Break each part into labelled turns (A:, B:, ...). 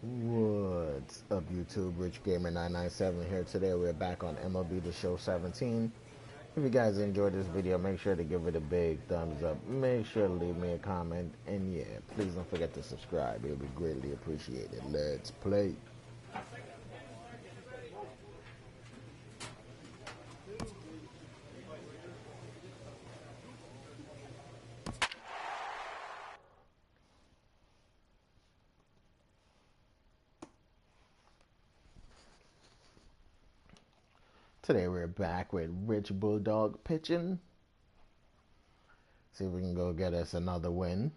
A: What's up, YouTube? Rich Gamer 997 here. Today we're back on MLB The Show 17. If you guys enjoyed this video, make sure to give it a big thumbs up. Make sure to leave me a comment, and yeah, please don't forget to subscribe. It'll be greatly appreciated. Let's play. Today we're back with Rich Bulldog pitching. See if we can go get us another win.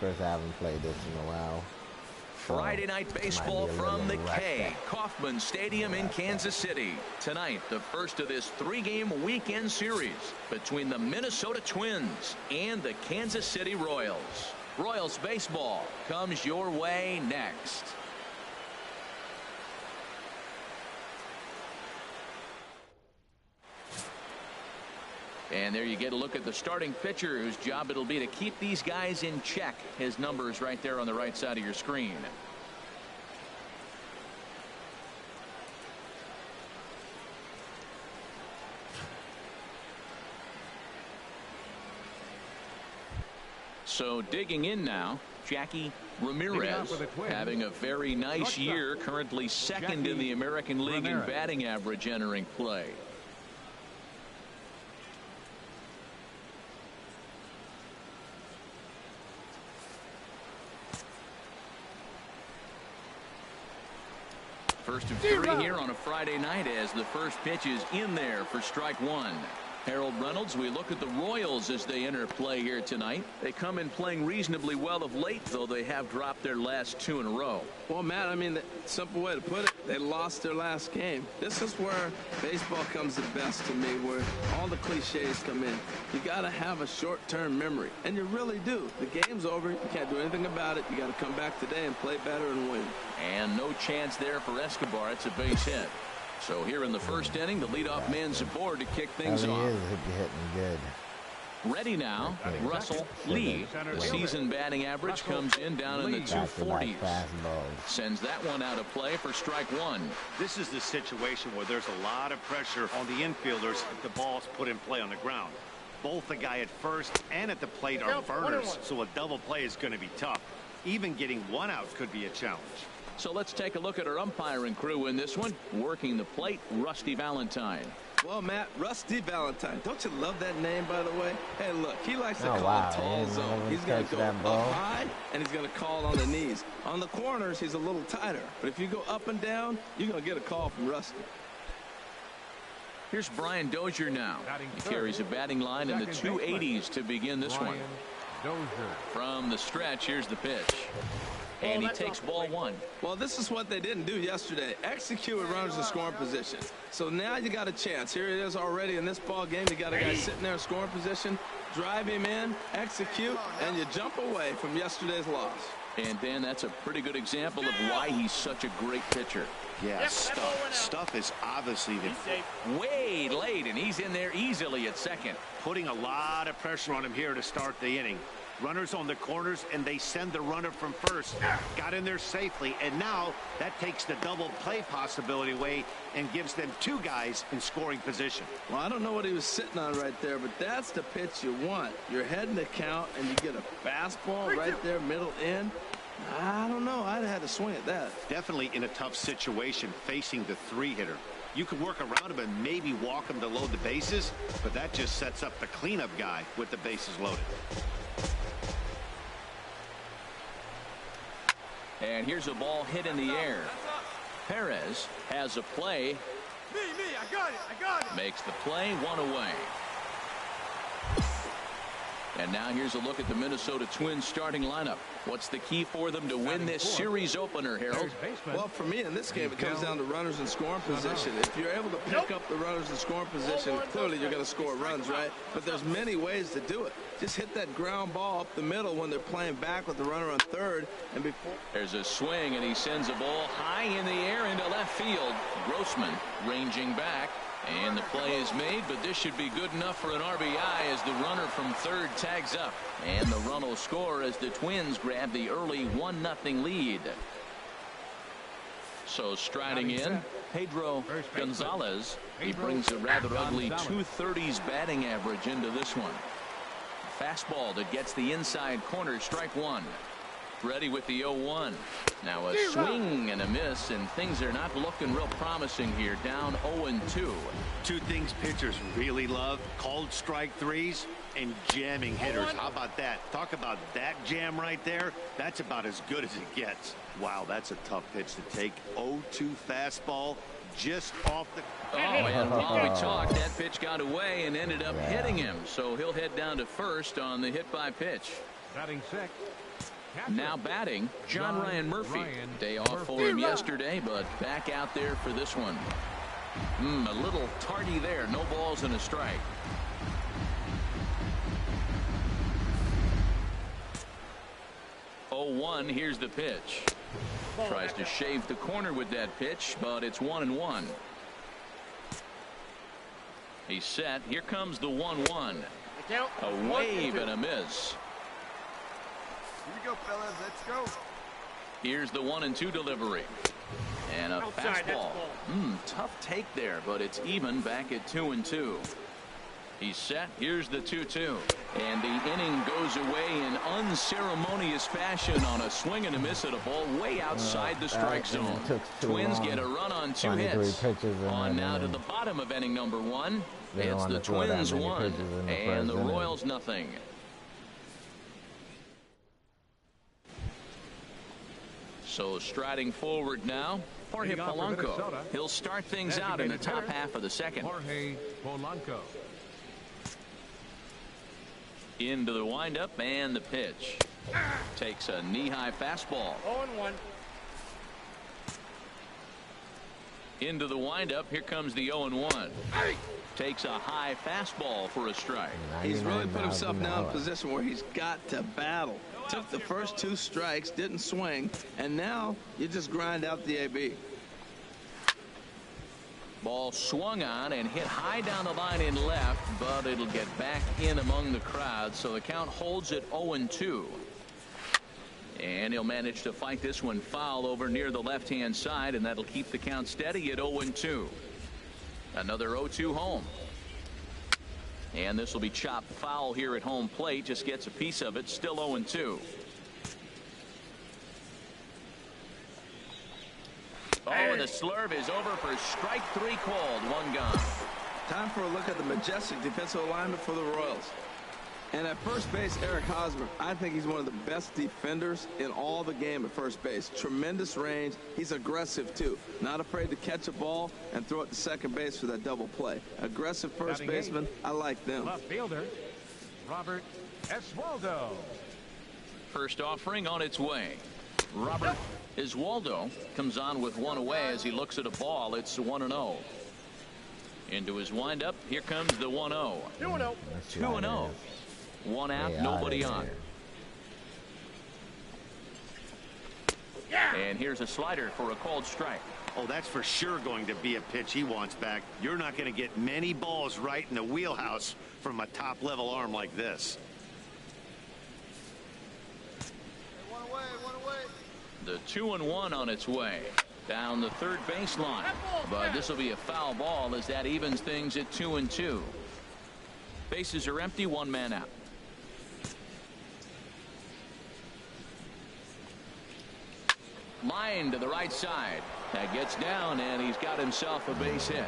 A: First, I haven't played this in a while.
B: Friday night baseball from the K, Kauffman Stadium in Kansas City. Tonight, the first of this three-game weekend series between the Minnesota Twins and the Kansas City Royals. Royals baseball comes your way next. And there you get a look at the starting pitcher whose job it'll be to keep these guys in check. His number is right there on the right side of your screen. So digging in now, Jackie Ramirez, having a very nice year, currently second in the American League in batting average entering play. First of three here on a Friday night as the first pitch is in there for strike one. Harold Reynolds, we look at the Royals as they enter play here tonight. They come in playing reasonably well of late, though they have dropped their last two in a row.
C: Well, Matt, I mean, the simple way to put it, they lost their last game. This is where baseball comes the best to me, where all the cliches come in. You got to have a short-term memory, and you really do. The game's over. You can't do anything about it. You got to come back today and play better and win.
B: And no chance there for Escobar. It's a base hit. So here in the first inning, the leadoff man's aboard to kick things off.
A: Hitting good.
B: Ready now, Russell Lee. The season batting average comes in down in the 240s. Sends that one out of play for strike one.
D: This is the situation where there's a lot of pressure on the infielders if the ball's put in play on the ground. Both the guy at first and at the plate are burners, so a double play is going to be tough. Even getting one out could be a challenge.
B: So let's take a look at our umpiring crew in this one. Working the plate, Rusty Valentine.
C: Well, Matt, Rusty Valentine. Don't you love that name, by the way? Hey, look, he likes to call
A: wow.
C: tall zone. He's going to go up high, and he's going to call on the knees. On the corners, he's a little tighter. But if you go up and down, you're going to get a call from Rusty.
B: Here's Brian Dozier now. He carries a batting line in the 280s to begin this one. From the stretch, here's the pitch. And he takes ball one.
C: Well, this is what they didn't do yesterday. Execute with runners in scoring position. So now you got a chance. Here it is already in this ball game. You got a guy sitting there in scoring position. Drive him in, execute, and you jump away from yesterday's loss.
B: And Dan, that's a pretty good example of why he's such a great pitcher.
D: Yeah, Stuff is obviously
B: way late, and he's in there easily at second.
D: Putting a lot of pressure on him here to start the inning. Runners on the corners, and they send the runner from first. Got in there safely, and now that takes the double play possibility away and gives them two guys in scoring position.
C: Well, I don't know what he was sitting on right there, but that's the pitch you want. You're heading the count, and you get a fastball right there, middle in. I don't know. I'd have had to swing at that.
D: Definitely in a tough situation facing the three-hitter. You can work around him and maybe walk him to load the bases, but that just sets up the cleanup guy with the bases loaded.
B: And here's a ball hit in the air. Perez has a play.
E: I got it.
B: Makes the play, one away. And now here's a look at the Minnesota Twins starting lineup. What's the key for them to win this series opener, Harold?
C: Well, for me in this game, it comes down to runners in scoring position. If you're able to pick up the runners in scoring position, clearly you're going to score runs, right? But there's many ways to do it. Just hit that ground ball up the middle when they're playing back with the runner on third. And before
B: there's a swing, and he sends a ball high in the air into left field. Grossman ranging back. And the play is made, but this should be good enough for an RBI as the runner from third tags up. And the run will score as the Twins grab the early 1-0 lead. So striding in, Pedro Gonzalez. He brings a rather ugly 230s batting average into this one. Fastball that gets the inside corner, strike one. Ready with the 0-1. Now a swing and a miss, and things are not looking real promising here. Down 0-2.
D: Two things pitchers really love: called strike threes and jamming hitters. How about that? Talk about that jam right there. That's about as good as it gets. Wow, that's a tough pitch to take. 0-2 fastball just off the...
B: Oh, and while we talked, that pitch got away and ended up hitting him. So he'll head down to first on the hit by pitch.
F: Batting sixth.
B: Now batting, John Ryan Murphy. Day off for him yesterday, but back out there for this one. A little tardy there. No balls and a strike. Oh, 1. Here's the pitch. Tries to shave the corner with that pitch, but it's 1-1. He's set. Here comes the 1-1. A wave and a miss.
E: Here we go, fellas. Let's go.
B: Here's the 1-2 delivery. And a fastball. Tough take there, but it's even back at 2-2. He's set. Here's the 2-2. And the inning goes away in unceremonious fashion on a swing and a miss at a ball way outside the strike zone. Twins get a run on 2 hits. On now to the bottom of inning number 1. It's the Twins 1 and the Royals nothing. So striding forward now, Jorge Polanco. He'll start things out in the top half of the second.
F: Jorge Polanco.
B: Into the windup and the pitch. Takes a knee-high fastball.
E: 0-1.
B: Into the windup. Here comes the 0-1. Takes a high fastball for a strike.
C: He's really put himself now in a position where he's got to battle. Took the first 2 strikes, didn't swing, and now you just grind out the AB.
B: Ball swung on and hit high down the line in left, but it'll get back in among the crowd, so the count holds at 0-2. And he'll manage to fight this one foul over near the left-hand side, and that'll keep the count steady at 0-2. Another 0-2 home. And this will be chopped foul here at home plate. Just gets a piece of it. Still 0-2. Oh, and the slurve is over for strike 3 called. 1 gone.
C: Time for a look at the majestic defensive alignment for the Royals. And at first base, Eric Hosmer, I think he's one of the best defenders in all the game at first base. Tremendous range. He's aggressive, too. Not afraid to catch a ball and throw it to second base for that double play. Aggressive first baseman. I like them.
F: Left fielder, Robert Eswaldo.
B: First offering on its way. Robert Eswaldo comes on with 1 away as he looks at a ball. It's 1-0. Into his windup. Here comes the 1-0.
E: 2-0.
B: 2-0. 1 out, nobody on. And here's a slider for a called strike.
D: Oh, that's for sure going to be a pitch he wants back. You're not going to get many balls right in the wheelhouse from a top-level arm like this.
E: One away.
B: The 2-1 on its way. Down the third baseline. But this will be a foul ball as that evens things at 2-2. Bases are empty, 1 man out. Line to the right side. That gets down, and he's got himself a base hit.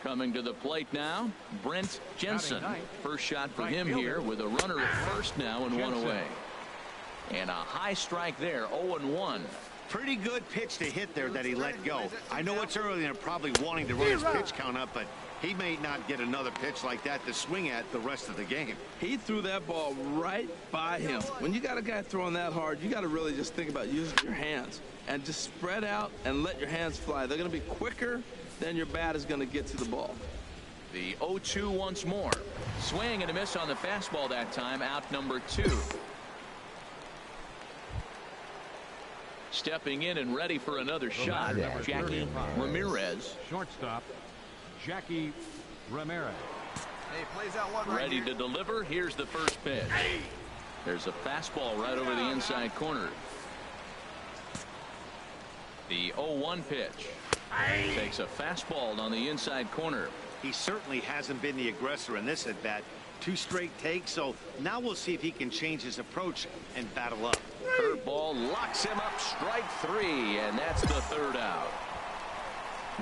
B: Coming to the plate now, Brent Jensen. First shot for him here with a runner at first now and 1 away. And a high strike there, 0-1.
D: Pretty good pitch to hit there that he let go. I know it's early and probably wanting to run his pitch count up, but he may not get another pitch like that to swing at the rest of the game.
C: He threw that ball right by him. When you got a guy throwing that hard, you got to really just think about using your hands and just spread out and let your hands fly. They're going to be quicker than your bat is going to get to the ball.
B: The 0-2 once more. Swing and a miss on the fastball that time. Out number 2. Stepping in and ready for another shot, Jackie Ramirez.
F: Shortstop, Jackie Ramirez.
E: Hey, plays out one right
B: Ready
E: here.
B: to deliver. Here's the first pitch. There's a fastball right over the inside corner. The 0-1 pitch. Takes a fastball on the inside corner.
D: He certainly hasn't been the aggressor in this at bat. 2 straight takes, so now we'll see if he can change his approach and battle up.
B: Curveball locks him up, strike 3, and that's the 3rd out.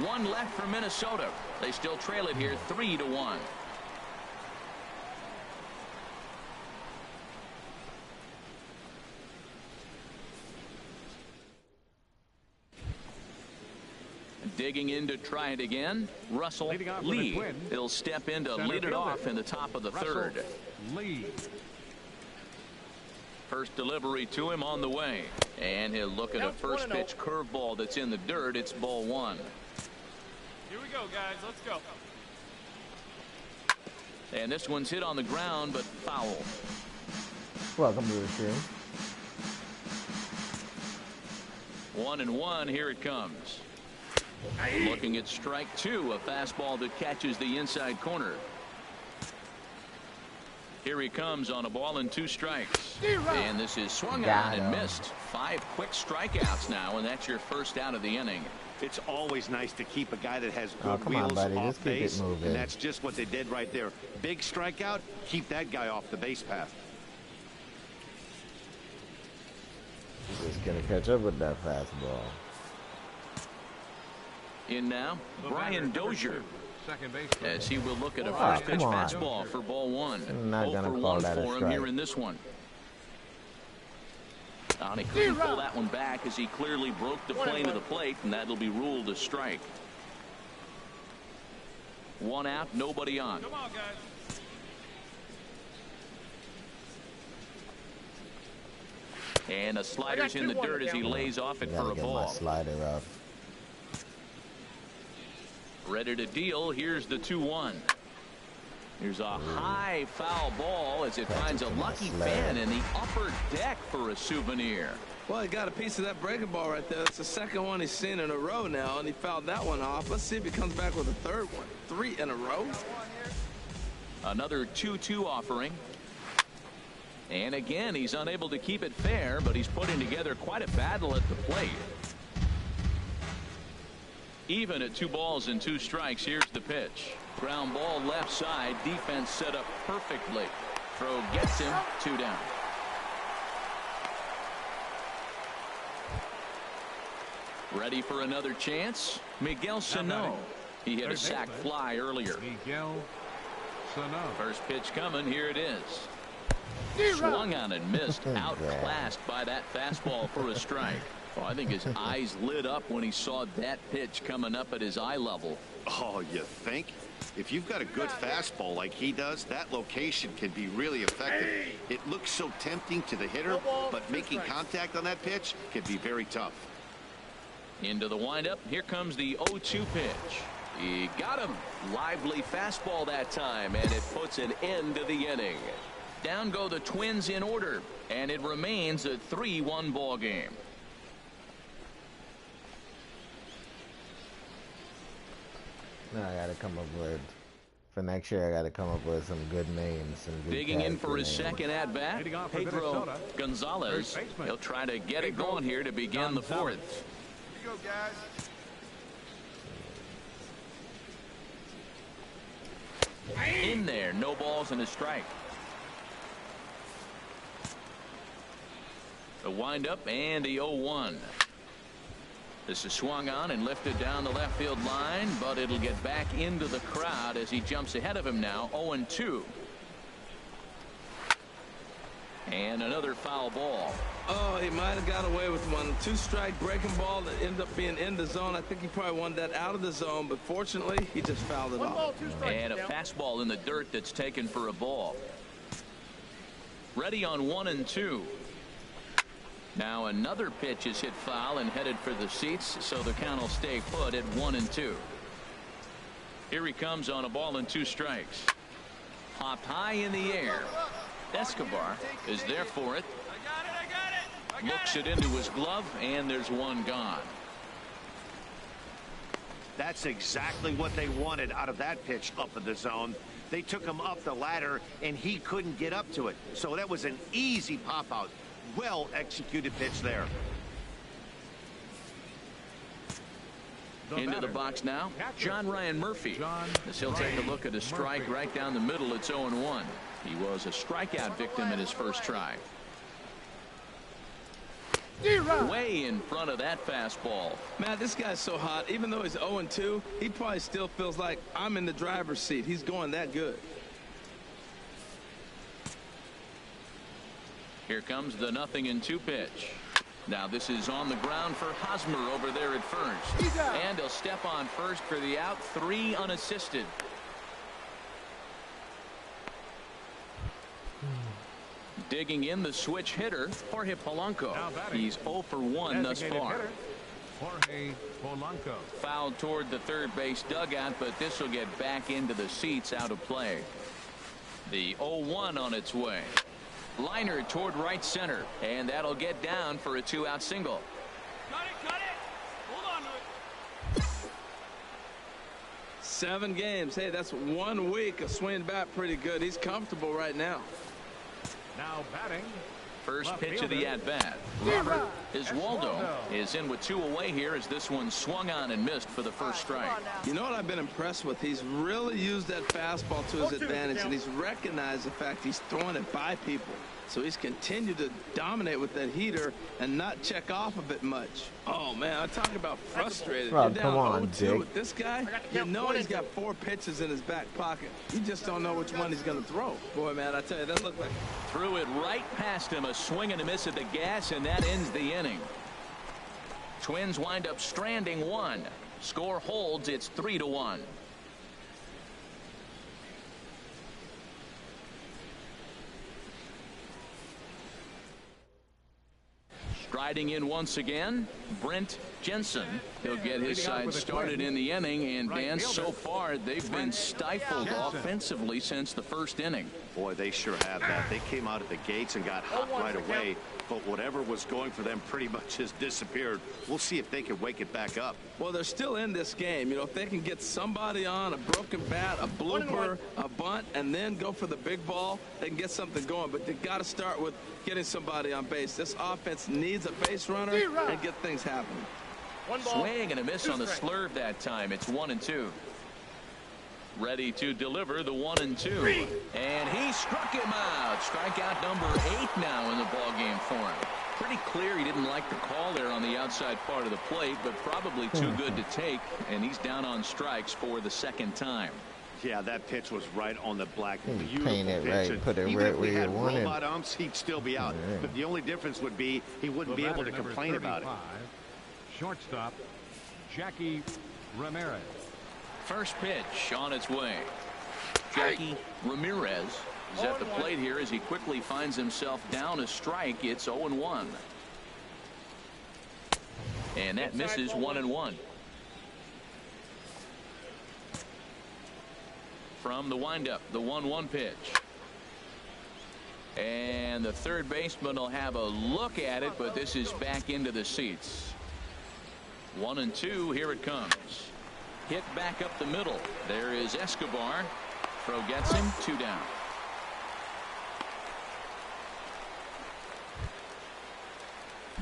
B: 1 left for Minnesota. They still trail it here 3-1. Digging in to try it again, Russell Lee. He'll step in to lead it off in the top of the 3rd.
F: Lee.
B: First delivery to him on the way. And he'll look at a first pitch curveball that's in the dirt. It's ball 1.
G: Here we go, guys. Let's go.
B: And this one's hit on the ground, but foul.
A: Welcome to the show.
B: 1-1. Here it comes. Looking at strike 2, a fastball that catches the inside corner. Here he comes on a ball and 2 strikes. And this is swung on and missed. 5 quick strikeouts now, and that's your first out of the inning.
D: It's always nice to keep a guy that has good
A: come on,
D: wheels
A: buddy.
D: off
A: Just keep it
D: base,
A: moving.
D: and that's just what they did right there. Big strikeout, keep that guy off the base path.
A: Just gonna catch up with that fastball.
B: In now, Brian Dozier,
F: Second base.
B: as he will look at a first pitch
A: come on.
B: fastball for ball 1.
A: I'm not
B: 0
A: gonna
B: for
A: call
B: 1
A: that a
B: for him
A: strike.
B: here in this one. And he couldn't pull that one back as he clearly broke the plane of the plate, and that'll be ruled a strike. 1 out, nobody on.
G: Come on, guys.
B: And a slider's in the dirt as he lays off it for
A: Gotta
B: a
A: get my
B: ball.
A: slider up.
B: Ready to deal. Here's the 2-1. Here's a high foul ball as it finds a lucky fan in the upper deck for a souvenir.
C: Well, he got a piece of that breaking ball right there. That's the second one he's seen in a row now, and he fouled that one off. Let's see if he comes back with a 3rd one. 3 in a row.
B: Another 2-2 offering. And again, he's unable to keep it fair, but he's putting together quite a battle at the plate. Even at 2 balls and 2 strikes. Here's the pitch. Ground ball left side. Defense set up perfectly. Throw gets him. 2 down. Ready for another chance? Miguel Sano. He hit a sac fly earlier.
F: Miguel Sano.
B: First pitch coming. Here it is. Swung on and missed. Outclassed by that fastball for a strike. Well, I think his eyes lit up when he saw that pitch coming up at his eye level.
D: Oh, you think? If you've got a good fastball like he does, that location can be really effective. It looks so tempting to the hitter, but making contact on that pitch can be very tough.
B: Into the windup. Here comes the 0-2 pitch. He got him. Lively fastball that time, and it puts an end to the inning. Down go the Twins in order, and it remains a 3-1 ball game.
A: Now I gotta come up with, for next year, I gotta come up with some good names. Some good
B: Digging in for his
A: character names.
B: second at bat,
F: Leading off for
B: Pedro
F: Minnesota,
B: Gonzalez.
F: third baseman.
B: He'll try to get it going here to begin the 4th.
E: Here you go, guys.
B: In there, no balls and a strike. The windup and the 0-1. This is swung on and lifted down the left field line, but it'll get back into the crowd as he jumps ahead of him now. 0-2. And another foul ball.
C: Oh, he might have got away with one. 2-strike breaking ball that ended up being in the zone. I think he probably wanted that out of the zone, but fortunately, he just fouled it off.
B: And a fastball in the dirt that's taken for a ball. Ready on 1-2. Now another pitch is hit foul and headed for the seats, so the count will stay put at 1-2. Here he comes on a ball and 2 strikes. Popped high in the air. Escobar is there for it.
G: I got it.
B: Looks it into his glove, and there's one gone.
D: That's exactly what they wanted out of that pitch up in the zone. They took him up the ladder, and he couldn't get up to it. So that was an easy pop-out. Well-executed pitch there.
B: Into the box now, John Ryan Murphy. As he'll take a look at a strike right down the middle. It's 0-1. He was a strikeout victim in his first try. Way in front of that fastball.
C: Man, this guy's so hot. Even though he's 0-2, he probably still feels like I'm in the driver's seat. He's going that good.
B: Here comes the 0-2 pitch. Now this is on the ground for Hosmer over there at first. And he'll step on first for the out. 3 unassisted. Digging in the switch hitter, Jorge Polanco. He's 0 for 1 thus far.
F: Jorge Polanco.
B: Fouled toward the third base dugout, but this will get back into the seats out of play. The 0-1 on its way. Liner toward right center, and that'll get down for a 2-out single.
G: Cut it. Hold on to it.
C: 7 games. Hey, that's 1 week of swinging bat pretty good. He's comfortable right now.
F: Now batting.
B: First pitch of the at-bat. Robert Oswaldo is in with 2 away here as this one swung on and missed for the first strike.
C: You know what I've been impressed with? He's really used that fastball to his advantage, and he's recognized the fact he's throwing it by people. So he's continued to dominate with that heater and not check off a bit much. Oh, man, I'm talking about frustrated.
A: Bro,
C: You're down
A: come on,
C: 0-2
A: Dick.
C: with this guy. You know he's got 4 pitches in his back pocket. You just don't know which one he's going to throw. Boy, man, I tell you, that looked like...
B: Threw it right past him. A swing and a miss at the gas, and that ends the inning. Twins wind up stranding 1. Score holds. It's 3-1. Striding in once again, Brent Jensen. He'll get his side started in the inning, and Dan, so far they've been stifled offensively since the first inning.
D: Boy, they sure have that. They came out of the gates and got hot right away, but whatever was going for them pretty much has disappeared. We'll see if they can wake it back up.
C: Well, they're still in this game. You know, if they can get somebody on, a broken bat, a blooper, a bunt, and then go for the big ball, they can get something going. But they got to start with getting somebody on base. This offense needs a base runner and get things happening.
B: Swing and a miss on the slurve that time. It's 1-2. Ready to deliver the 1-2. And he struck him out. Strikeout number 8 now in the ball game for him. Pretty clear he didn't like the call there on the outside part of the plate, but probably too good to take, and he's down on strikes for the second time.
D: Yeah, that pitch was right on the black. Beautiful
A: paint it
D: pitch.
A: right, put it
D: Even
A: right
D: if we
A: where
D: had
A: you want it.
D: robot umps, he'd still be out.
A: Yeah.
D: But the only difference would be he wouldn't be able to complain about it.
F: Shortstop, Jackie Ramirez.
B: First pitch on its way. Jackie Ramirez is at the plate here as he quickly finds himself down a strike. It's 0-1. And that misses 1-1. From the windup, the 1-1 pitch. And the third baseman will have a look at it, but this is back into the seats. 1-2, here it comes. Hit back up the middle. There is Escobar. Throw gets him, 2 down.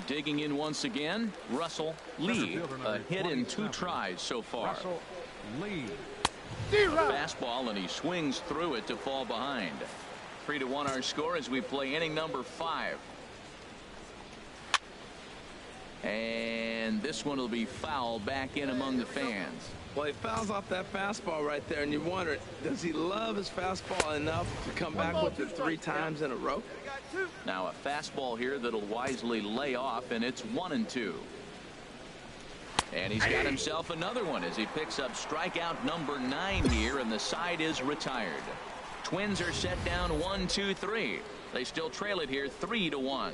B: Digging in once again, Russell Lee. A hit in 2 tries so far.
F: Russell Lee.
B: A fastball, and he swings through it to fall behind. 3-1 our score as we play inning number 5. And this one will be fouled back in among the fans.
C: Well, he fouls off that fastball right there, and you wonder, does he love his fastball enough to come back with it 3 times in a row?
B: Now a fastball here that'll wisely lay off, and it's 1-2. And he's got himself another one as he picks up strikeout number 9 here, and the side is retired. Twins are set down 1-2-3. They still trail it here 3-1.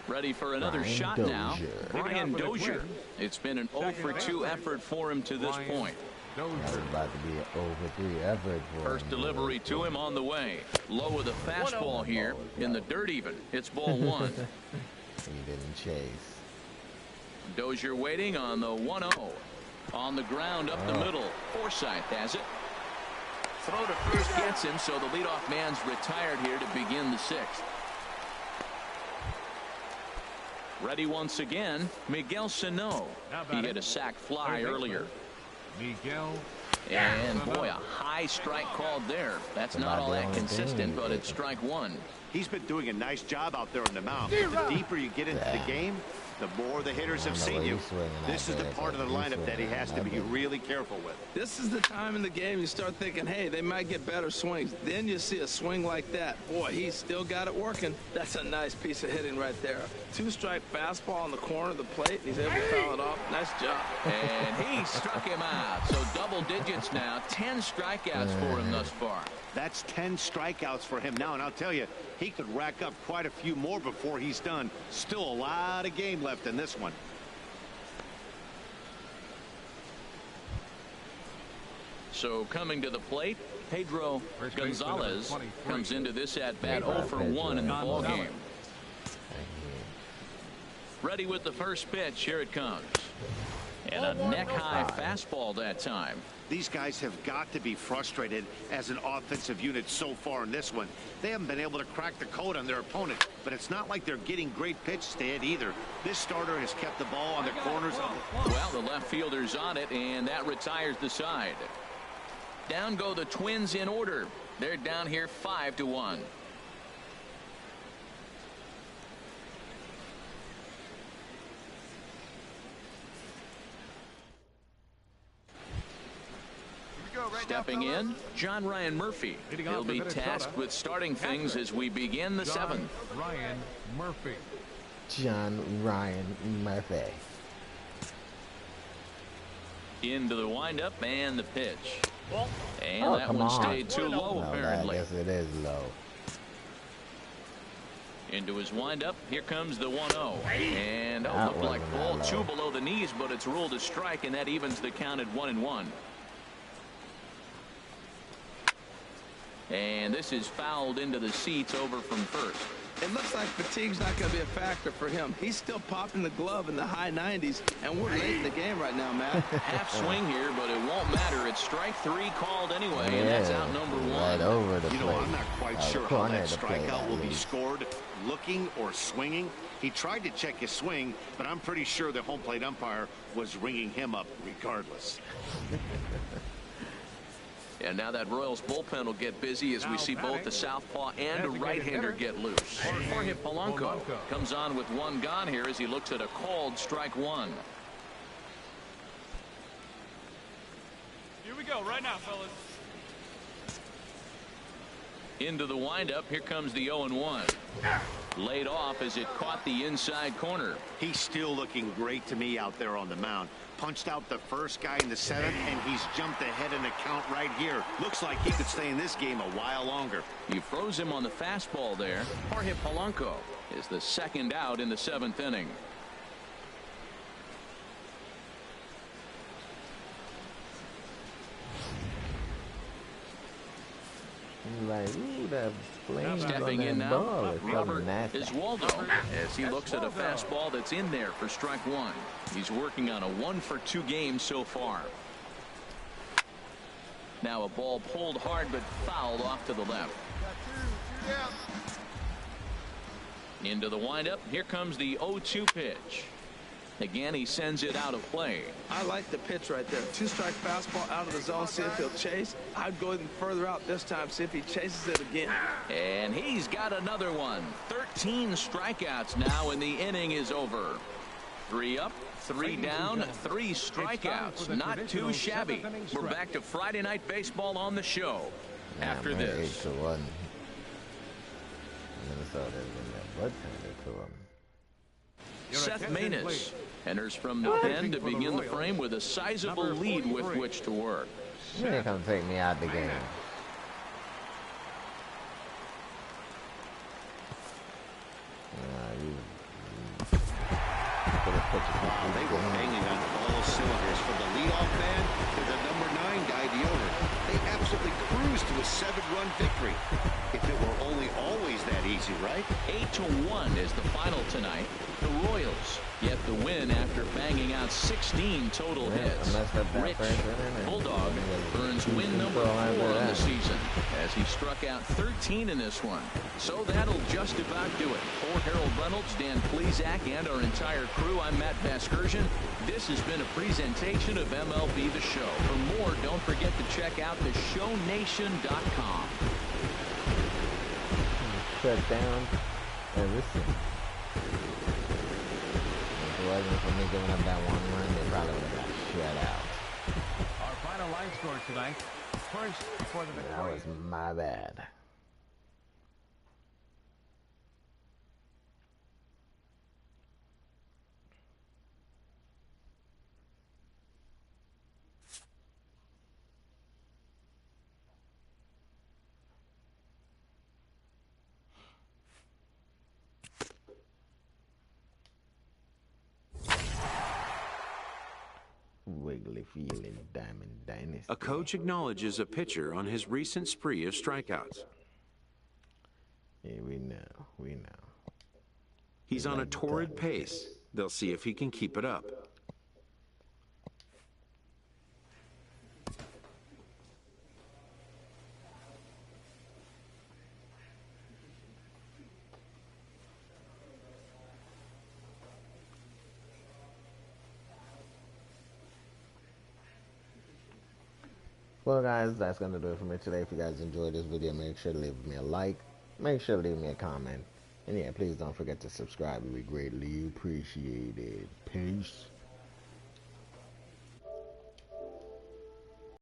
B: Ready for another shot now. Brian Dozier. It's been an 0 for 2 effort for him to this point.
A: That was
F: Dozier.
A: about to be an over 3 effort for
B: First
A: him.
B: delivery to him on the way. Low with a fastball here in the dirt even. It's ball 1.
A: He didn't chase.
B: Dozier waiting on the 1-0. On the ground up the middle. Forsythe has it. Throw to first gets him, so the leadoff man's retired here to begin the 6th. Ready once again, Miguel Sano. He hit a sac fly earlier.
F: Miguel.
B: And boy, a high strike called there. That's not all that consistent, but it's strike 1.
D: He's been doing a nice job out there on the mound. But the deeper you get into the game, the more the hitters have seen you. This is the part of the lineup that he has to be really careful with.
C: This is the time in the game you start thinking, hey, they might get better swings. Then you see a swing like that. Boy, he's still got it working. That's a nice piece of hitting right there. 2-strike fastball on the corner of the plate. He's able to foul it off. Nice job.
B: And he struck him out. So double digits now. 10 strikeouts for him thus far.
D: That's 10 strikeouts for him now, and I'll tell you, he could rack up quite a few more before he's done. Still a lot of game left in this one.
B: So coming to the plate, Pedro
F: First baseman number
B: Gonzalez
F: 23.
B: comes into this at-bat 0 for 1 in the ball game. Ready with the first pitch. Here it comes. And a neck-high fastball that time.
D: These guys have got to be frustrated as an offensive unit so far in this one. They haven't been able to crack the code on their opponent, but it's not like they're getting great pitches to hit either. This starter has kept the ball on the corners of the...
B: Well, the left fielder's on it, and that retires the side. Down go the Twins in order. They're down here 5-1. Stepping in, John Ryan Murphy.
F: Leading off
B: He'll
F: for
B: be
F: Minnesota,
B: tasked with starting things as we begin the
F: John
B: 7th.
F: Ryan Murphy.
A: John Ryan Murphy.
B: Into the windup and the pitch. And
A: Oh,
B: that
A: come
B: one
A: on.
B: stayed too low,
A: No, I
B: apparently.
A: guess it is low.
B: Into his windup. Here comes the 1-0. And
A: That
B: looked like
A: wasn't
B: ball
A: that
B: 2
A: low.
B: below the knees, but it's ruled a strike, and that evens the count at 1-1. And this is fouled into the seats over from first.
C: It looks like fatigue's not going to be a factor for him. He's still popping the glove in the high 90s, and we're late in the game right now, Matt.
B: Half swing here, but it won't matter. It's strike 3 called anyway, and that's out number 1.
A: Right over the
D: You know,
A: plate.
D: I'm not quite sure how
A: corner
D: that
A: of the plate,
D: strikeout
A: at
D: will be
A: least.
D: scored, looking or swinging. He tried to check his swing, but I'm pretty sure the home plate umpire was ringing him up regardless.
B: And now that Royals bullpen will get busy as we
F: Now
B: see both the southpaw and a
F: Designated
B: right-hander
F: hitter.
B: get loose. Jorge Polanco comes on with 1 gone here as he looks at a called strike 1.
G: Here we go, right now, fellas.
B: Into the windup. Here comes the 0-1. Laid off as it caught the inside corner.
D: He's still looking great to me out there on the mound. Punched out the first guy in the 7th, and he's jumped ahead in the count right here. Looks like he could stay in this game a while longer.
B: You froze him on the fastball there. Jorge Polanco is the 2nd out in the 7th inning.
A: Like, ooh, that flame
B: Stepping
A: on
B: in
A: that
B: now,
A: ball is
B: Robert
A: something nasty.
B: Iswaldo, as he looks at a fastball that's in there for strike 1. He's working on a 1-for-2 game so far. Now a ball pulled hard but fouled off to the left. Into the windup. Here comes the 0-2 pitch. Again, he sends it out of play.
C: I like the pitch right there. 2-strike fastball out of the zone, see if he'll chase. I'd go even further out this time, see if he chases it again.
B: And he's got another one. 13 strikeouts now, and the inning is over. 3 up, 3 down, 3 strikeouts. Not too shabby. We're back to Friday Night Baseball on the show after
A: man,
B: this.
A: 8-1. Minnesota's in that blood tender to him.
B: Seth Maness enters from the pen to begin the frame with a sizable lead with which to work.
A: You ain't gonna take me out the game. for the pitches.
D: They were banging on all cylinders from the leadoff man to the number 9 guy, the owner. They absolutely cruised to a 7-run victory. If it were only always that easy, right?
B: 8-1 is the final tonight. The Royals get the win after banging out 16 total hits. Rich Bulldog earns win number 4 on the season as he struck out 13 in this one. So that'll just about do it. For Harold Reynolds, Dan Plesac, and our entire crew, I'm Matt Vasgersian. This has been a presentation of MLB The Show. For more, don't forget to check out theshownation.com.
A: Shut down everything. If it wasn't for me giving up that 1 run, they probably would have got shut out.
F: Our final line score tonight. First for the
A: That was my bad. Wiggly feeling Diamond Dynasty.
H: A coach acknowledges a pitcher on his recent spree of strikeouts.
A: Yeah, we know.
H: He's on a torrid pace. They'll see if he can keep it up.
A: Well, guys, that's going to do it for me today. If you guys enjoyed this video, make sure to leave me a like. Make sure to leave me a comment. And yeah, please don't forget to subscribe. It would be greatly appreciated. Peace.